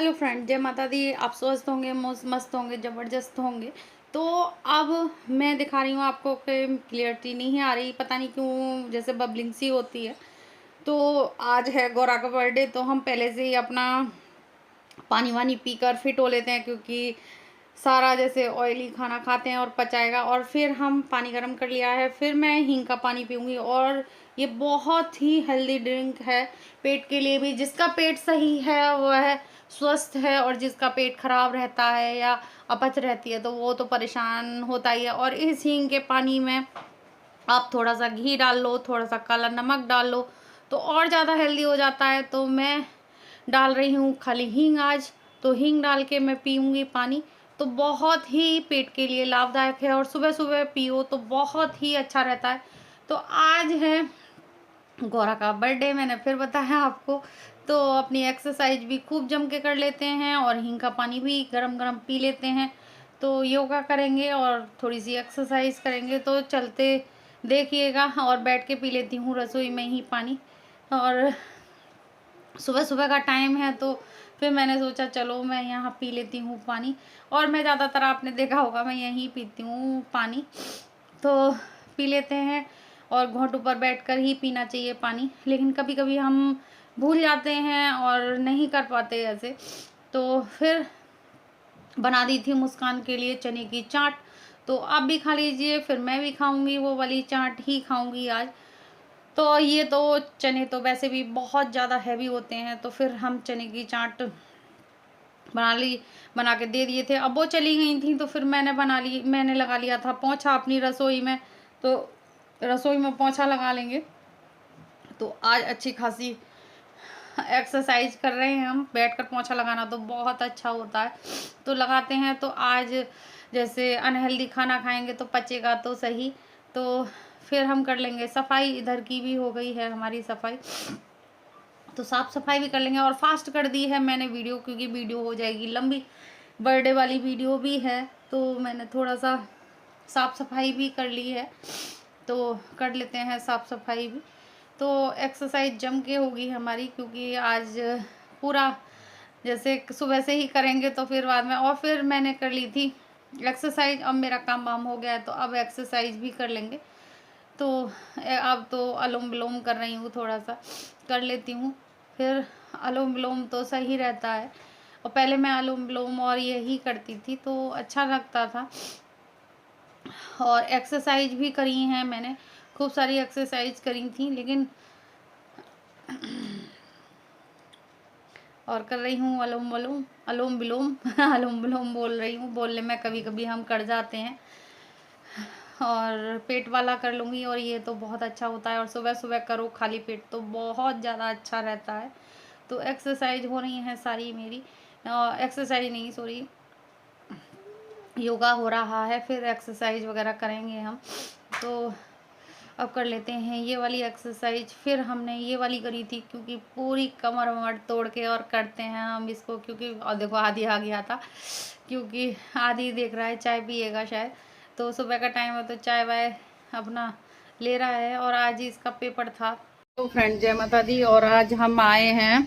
Hello friend, जय माता दी। आप स्वस्थ होंगे, मस्त होंगे, ज़बरदस्त होंगे। तो अब मैं दिखा रही हूँ आपको कि क्लियरिटी नहीं आ रही, पता नहीं क्यों, जैसे बबलिंग सी होती है। तो आज है गौरा का बर्थडे, तो हम पहले से ही अपना पानी वानी पीकर फिट हो लेते हैं, क्योंकि सारा जैसे ऑयली खाना खाते हैं और पचाएगा। और फिर हम पानी गर्म कर लिया है, फिर मैं हींग का पानी पीऊँगी। और ये बहुत ही हेल्दी ड्रिंक है पेट के लिए भी। जिसका पेट सही है वह स्वस्थ है, और जिसका पेट खराब रहता है या अपच रहती है तो वो तो परेशान होता ही है। और इस हींग के पानी में आप थोड़ा सा घी डाल लो, थोड़ा सा काला नमक डाल लो, तो और ज़्यादा हेल्दी हो जाता है। तो मैं डाल रही हूँ खाली हींग आज। तो हींग डाल के मैं पीऊँगी पानी, तो बहुत ही पेट के लिए लाभदायक है। और सुबह सुबह पियो तो बहुत ही अच्छा रहता है। तो आज है गौरा का बर्थडे, मैंने फिर बताया आपको। तो अपनी एक्सरसाइज भी खूब जम के कर लेते हैं, और हींग का पानी भी गरम गरम पी लेते हैं। तो योगा करेंगे और थोड़ी सी एक्सरसाइज करेंगे, तो चलते देखिएगा। और बैठ के पी लेती हूँ रसोई में ही पानी। और सुबह सुबह का टाइम है, तो फिर मैंने सोचा चलो मैं यहाँ पी लेती हूँ पानी। और मैं ज़्यादातर, आपने देखा होगा, मैं यहीं पीती हूँ पानी। तो पी लेते हैं, और घोंटू पर बैठकर ही पीना चाहिए पानी। लेकिन कभी कभी हम भूल जाते हैं और नहीं कर पाते ऐसे। तो फिर बना दी थी मुस्कान के लिए चने की चाट। तो आप भी खा लीजिए, फिर मैं भी खाऊंगी, वो वाली चाट ही खाऊंगी आज। तो ये तो चने तो वैसे भी बहुत ज़्यादा हैवी होते हैं, तो फिर हम चने की चाट बना के दे दिए थे। अब वो चली गई थी, तो फिर मैंने लगा लिया था पोंछा अपनी रसोई में। तो रसोई में पोंछा लगा लेंगे, तो आज अच्छी खासी एक्सरसाइज कर रहे हैं हम। बैठकर पोंछा लगाना तो बहुत अच्छा होता है, तो लगाते हैं। तो आज जैसे अनहेल्दी खाना खाएंगे तो पचेगा तो सही। तो फिर हम कर लेंगे सफाई। इधर की भी हो गई है हमारी सफाई, तो साफ सफाई भी कर लेंगे। और फास्ट कर दी है मैंने वीडियो, क्योंकि वीडियो हो जाएगी लंबी, बर्थडे वाली वीडियो भी है। तो मैंने थोड़ा सा साफ सफाई भी कर ली है, तो कर लेते हैं साफ सफाई भी। तो एक्सरसाइज जम के होगी हमारी, क्योंकि आज पूरा जैसे सुबह से ही करेंगे तो फिर बाद में। और फिर मैंने कर ली थी एक्सरसाइज, अब मेरा काम वाम हो गया है, तो अब एक्सरसाइज भी कर लेंगे। तो अब तो अनुलोम विलोम कर रही हूँ, थोड़ा सा कर लेती हूँ। फिर अनुलोम विलोम तो सही रहता है, और पहले मैं अनुलोम विलोम और यही करती थी, तो अच्छा लगता था। और एक्सरसाइज भी करी हैं मैंने, खूब सारी एक्सरसाइज करी थी। लेकिन और कर रही हूँ अनुलोम विलोम अनुलोम विलोम बोल रही हूँ, बोलने में कभी कभी हम कर जाते हैं। और पेट वाला कर लूँगी, और ये तो बहुत अच्छा होता है। और सुबह सुबह करो खाली पेट तो बहुत ज़्यादा अच्छा रहता है। तो एक्सरसाइज हो रही है सारी मेरी, एक्सरसाइज नहीं, सॉरी, योगा हो रहा है, फिर एक्सरसाइज वगैरह करेंगे हम। तो अब कर लेते हैं ये वाली एक्सरसाइज। फिर हमने ये वाली करी थी, क्योंकि पूरी कमर वमर तोड़ के और करते हैं हम इसको, क्योंकि और देखो आधी आ गया था, क्योंकि आधी देख रहा है चाय पिएगा शायद। तो सुबह का टाइम है, तो चाय वाय अपना ले रहा है, और आज ही इसका पेपर था। तो फ्रेंड, जय माता दी। और आज हम आए हैं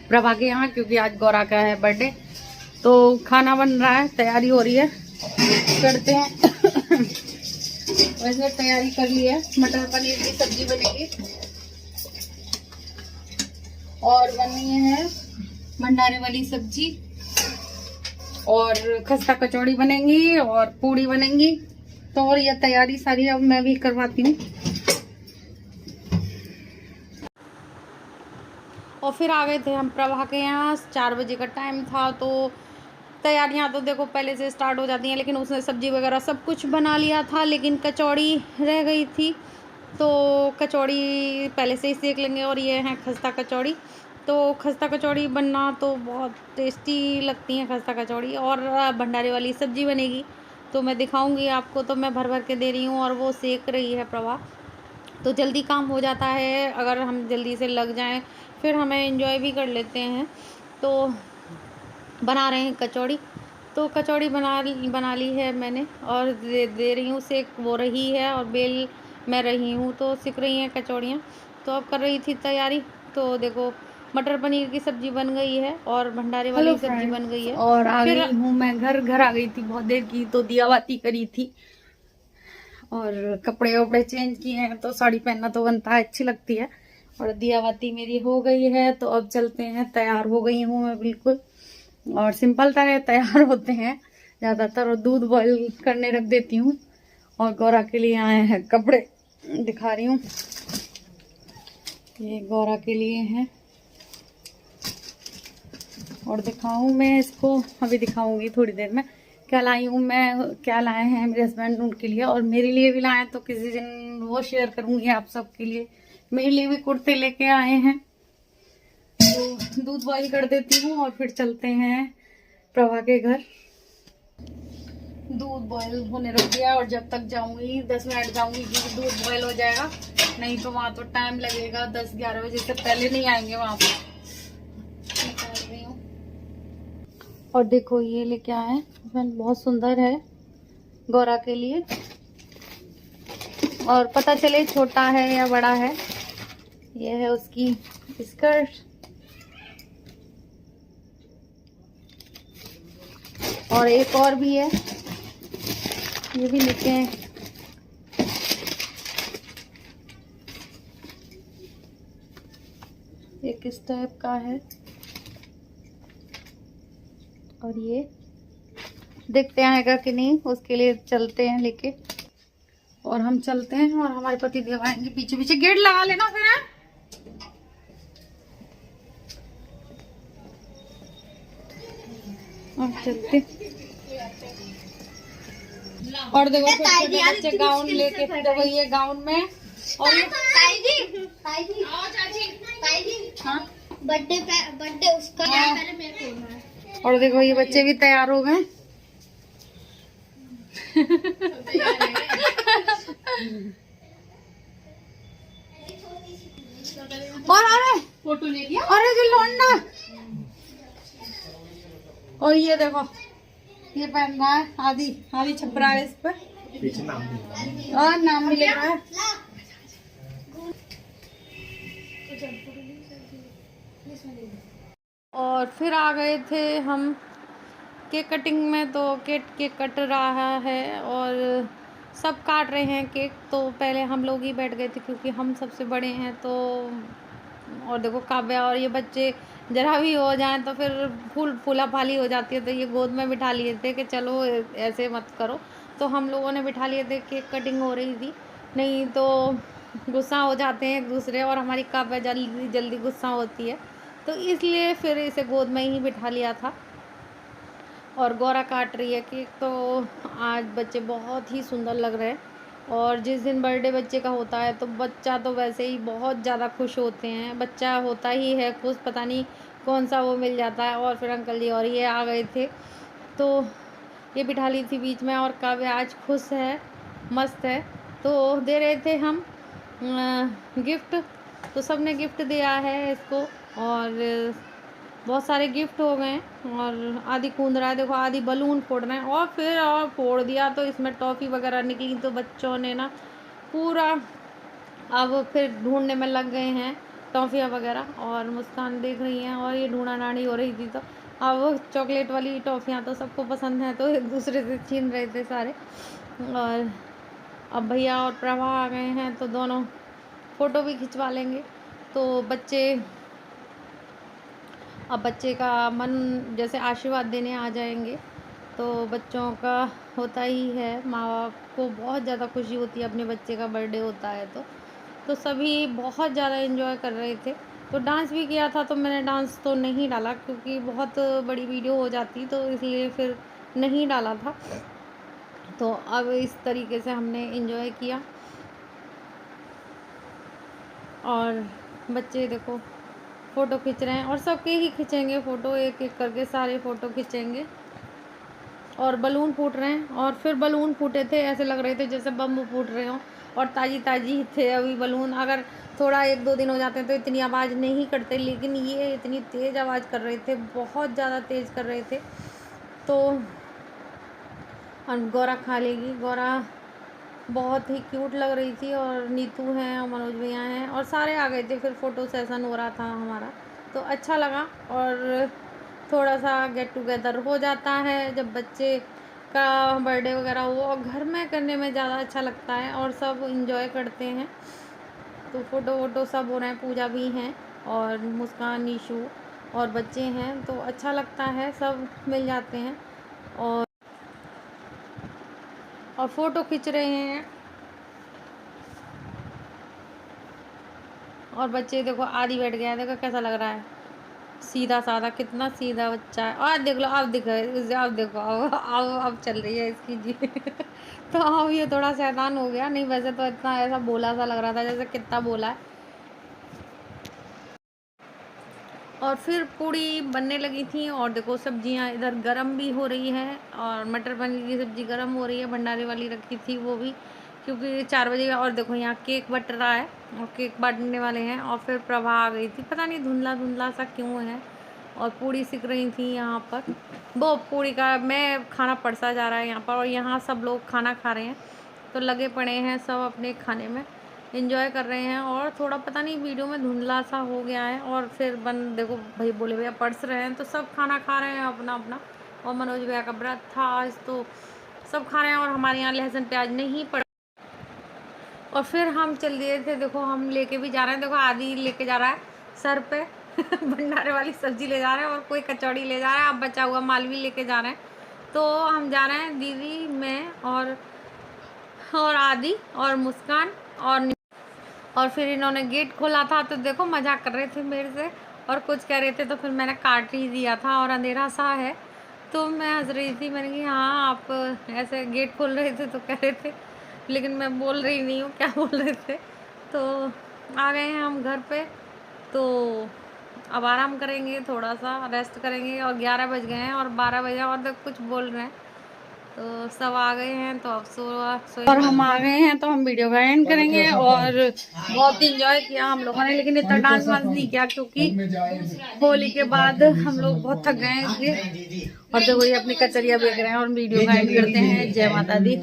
प्रभा के यहाँ, क्योंकि आज गौरा का है बर्थडे। तो खाना बन रहा है, तैयारी हो रही है, करते हैं वैसे तैयारी कर ली है। मटर पनीर की सब्जी बनेगी, और बननी है भंडारे वाली सब्जी, और खस्ता कचौड़ी बनेंगी, और पूड़ी बनेंगी। तो और ये तैयारी सारी अब मैं भी करवाती हूँ। और फिर आ गए थे हम प्रभा के यहाँ, 4 बजे का टाइम था। तो तैयारियां तो देखो पहले से स्टार्ट हो जाती हैं, लेकिन उसने सब्जी वगैरह सब कुछ बना लिया था, लेकिन कचौड़ी रह गई थी। तो कचौड़ी पहले से ही सेक लेंगे। और ये है खस्ता कचौड़ी। तो खस्ता कचौड़ी बनना तो बहुत टेस्टी लगती है खस्ता कचौड़ी। और भंडारे वाली सब्जी बनेगी, तो मैं दिखाऊंगी आपको। तो मैं भर भर के दे रही हूँ, और वो सेक रही है प्रभा। तो जल्दी काम हो जाता है अगर हम जल्दी से लग जाएं, फिर हमें एंजॉय भी कर लेते हैं। तो बना रहे हैं कचौड़ी। तो कचौड़ी बना ली है मैंने, और दे रही हूँ, सेक वो रही है और बेल मैं रही हूँ। तो सिक रही हैं कचौड़ियाँ। तो अब कर रही थी तैयारी। तो देखो मटर पनीर की सब्जी बन गई है और भंडारे हेलो वाली सब्जी बन गई फ्रेंड्स, है। और आ फिर गई हूँ मैं घर आ गई थी बहुत देर की, तो दिया बाती करी थी और कपड़े वपड़े चेंज किए हैं, तो साड़ी पहनना तो बनता है, अच्छी लगती है। और दिया बाती मेरी हो गई है, तो अब चलते हैं। तैयार हो गई हूँ मैं बिल्कुल, और सिंपल तरह तैयार होते हैं ज्यादातर, और दूध बॉईल करने रख देती हूँ। और गौरा के लिए आए हैं कपड़े, दिखा रही हूँ, ये गौरा के लिए हैं। और दिखाऊं मैं इसको, अभी दिखाऊंगी थोड़ी देर में क्या लाई हूँ मैं, क्या लाए हैं मेरे हस्बैंड उनके लिए, और मेरे लिए भी लाए, तो किसी दिन वो शेयर करूंगी आप सबके लिए। मेरे लिए भी कुर्ते लेके आए हैं, तो दूध बॉईल कर देती हूँ और फिर चलते हैं प्रभा के घर। दूध बॉईल होने रख दिया, और जब तक जाऊंगी 10 मिनट जाऊंगी क्योंकि दूध बॉईल हो जाएगा, नहीं तो वहां तो टाइम लगेगा, 10-11 बजे से पहले नहीं आएंगे वहां पर। निकाल रही हूँ, और देखो ये लेके आए हैं, बहुत सुंदर है गौरा के लिए, और पता चले छोटा है या बड़ा है। ये है उसकी स्कर्ट, और एक और भी है, ये भी लेके हैं। एक इस टाइप का है, और ये देखते हैं आएगा कि नहीं, उसके लिए चलते हैं लेके। और हम चलते हैं, और हमारे पति देव आएंगे पीछे पीछे। गेट लगा लेना फिर है? और चलते, और देखो छोटे बच्चे गाउन लेके फिर वही है गाउन में। और हाँ, बर्थडे उसका पहले मेरे को होना है। और देखो ये बच्चे भी तैयार हो गए। और अरे फोटो ले लिया। अरे जी लौंडा, और ये देखो ये पहन रहा है, आधी आधी छपरा है इस पर, पीछे नाम भी और नाम भी लिख रहा है। और फिर आ गए थे हम केक कटिंग में, तो केक कट रहा है और सब काट रहे हैं केक। तो पहले हम लोग ही बैठ गए थे क्योंकि हम सबसे बड़े हैं, तो और देखो काव्या और ये बच्चे जरा भी हो जाएं तो फिर फूला फाली हो जाती है, तो ये गोद में बिठा लिए थे कि चलो ऐसे मत करो, तो हम लोगों ने बिठा लिए थे। केक कटिंग हो रही थी, नहीं तो गुस्सा हो जाते हैं एक दूसरे, और हमारी काव्या जल्दी जल्दी गुस्सा होती है, तो इसलिए फिर इसे गोद में ही बिठा लिया था। और गौरा काट रही है केक, तो आज बच्चे बहुत ही सुंदर लग रहे हैं। और जिस दिन बर्थडे बच्चे का होता है तो बच्चा तो वैसे ही बहुत ज़्यादा खुश होते हैं, बच्चा होता ही है खुश, पता नहीं कौन सा वो मिल जाता है। और फिर अंकल जी और ये आ गए थे, तो ये बिठा ली थी बीच में, और काव्या आज खुश है, मस्त है। तो दे रहे थे हम गिफ्ट, तो सबने गिफ्ट दिया है इसको, और बहुत सारे गिफ्ट हो गए हैं। और आधी कूद रहा है, देखो आधी बलून फोड़ रहे हैं, और फिर और फोड़ दिया तो इसमें टॉफ़ी वगैरह निकली, तो बच्चों ने ना पूरा अब फिर ढूंढने में लग गए हैं टॉफ़ियाँ वगैरह। और मुस्कान देख रही हैं, और ये ढूंढा ढांडी हो रही थी, तो अब चॉकलेट वाली टॉफ़ियाँ तो सबको पसंद है, तो एक दूसरे से छीन रहे थे सारे। और अब भैया और प्रभा आ गए हैं, तो दोनों फ़ोटो भी खिंचवा लेंगे। तो अब बच्चे का मन जैसे आशीर्वाद देने आ जाएंगे, तो बच्चों का होता ही है, माँ बाप को बहुत ज़्यादा खुशी होती है अपने बच्चे का बर्थडे होता है, तो सभी बहुत ज़्यादा एंजॉय कर रहे थे। तो डांस भी किया था, तो मैंने डांस तो नहीं डाला क्योंकि बहुत बड़ी वीडियो हो जाती, तो इसलिए फिर नहीं डाला था। तो अब इस तरीके से हमने एंजॉय किया, और बच्चे देखो फ़ोटो खींच रहे हैं, और सबके ही खींचेंगे फ़ोटो, एक एक करके सारे फ़ोटो खींचेंगे। और बलून फूट रहे हैं, और फिर बलून फूटे थे ऐसे लग रहे थे जैसे बम फूट रहे हों, और ताज़ी ताज़ी थे अभी बलून। अगर थोड़ा 1-2 दिन हो जाते हैं तो इतनी आवाज़ नहीं करते, लेकिन ये इतनी तेज़ आवाज़ कर रहे थे, बहुत ज़्यादा तेज़ कर रहे थे। तो गौरा खा लेगी, गौरा बहुत ही क्यूट लग रही थी, और नीतू हैं और मनोज भैया हैं और सारे आ गए थे। फिर फ़ोटो सेशन हो रहा था हमारा, तो अच्छा लगा। और थोड़ा सा गेट टुगेदर हो जाता है जब बच्चे का बर्थडे वगैरह हो, और घर में करने में ज़्यादा अच्छा लगता है और सब इंजॉय करते हैं। तो फ़ोटो वोटो सब हो रहे हैं, पूजा भी हैं और मुस्कान, नीशू और बच्चे हैं, तो अच्छा लगता है, सब मिल जाते हैं और फ़ोटो खींच रहे हैं। और बच्चे देखो आदि बैठ गया है, देखो कैसा लग रहा है, सीधा साधा, कितना सीधा बच्चा है। और देख लो, अब दिखो, अब देखो, अब चल रही है इसकी जी। तो अब ये थोड़ा शैतान हो गया, नहीं वैसे तो इतना ऐसा बोला सा लग रहा था जैसे कितना बोला है। और फिर पूड़ी बनने लगी थी और देखो सब्जियां इधर गरम भी हो रही है, और मटर पनीर की सब्जी गरम हो रही है, भंडारे वाली रखी थी वो भी, क्योंकि 4 बजे। और देखो यहाँ केक बट रहा है और केक बांटने वाले हैं। और फिर प्रभा आ गई थी, पता नहीं धुंधला धुंधला सा क्यों है, और पूड़ी सिक रही थी यहाँ पर। वो पूड़ी का मैं खाना पड़सा जा रहा है यहाँ पर, और यहाँ सब लोग खाना खा रहे हैं, तो लगे पड़े हैं सब अपने खाने में, एंजॉय कर रहे हैं। और थोड़ा पता नहीं वीडियो में धुंधला सा हो गया है। और फिर देखो भाई बोले भैया पढ़स रहे हैं, तो सब खाना खा रहे हैं अपना अपना। और मनोज भैया का व्रत था आज, तो सब खा रहे हैं, और हमारे यहाँ लहसुन प्याज नहीं पड़ा। और फिर हम चल दिए थे, देखो हम लेके भी जा रहे हैं, देखो आदि लेके जा रहा है सर पे भंडारे वाली सब्जी ले जा रहे हैं, और कोई कचौड़ी ले जा रहा है, अब बचा हुआ माल भी लेके जा रहे हैं। तो हम जा रहे हैं दीदी, मैं और आदि और मुस्कान और फिर इन्होंने गेट खोला था, तो देखो मजाक कर रहे थे मेरे से और कुछ कह रहे थे, तो फिर मैंने काट ही दिया था, और अंधेरा सा है तो मैं हंस रही थी। मैंने कहा हाँ आप ऐसे गेट खोल रहे थे तो कह रहे थे, लेकिन मैं बोल रही नहीं हूँ क्या बोल रहे थे। तो आ गए हैं हम घर पे, तो अब आराम करेंगे, थोड़ा सा रेस्ट करेंगे। और 11 बज गए हैं और 12 बजे और तक कुछ बोल रहे हैं, तो सब आ गए हैं, तो अब और हम आ गए हैं, तो हम वीडियो का एंड करेंगे। और बहुत इंजॉय किया हम लोगों ने, लेकिन इतना डांस वांस नहीं किया, क्योंकि होली के बाद हम लोग बहुत थक गए हैं। और देखो ये अपनी कचरिया बेच रहे हैं, और वीडियो का एंड करते हैं। जय माता दी।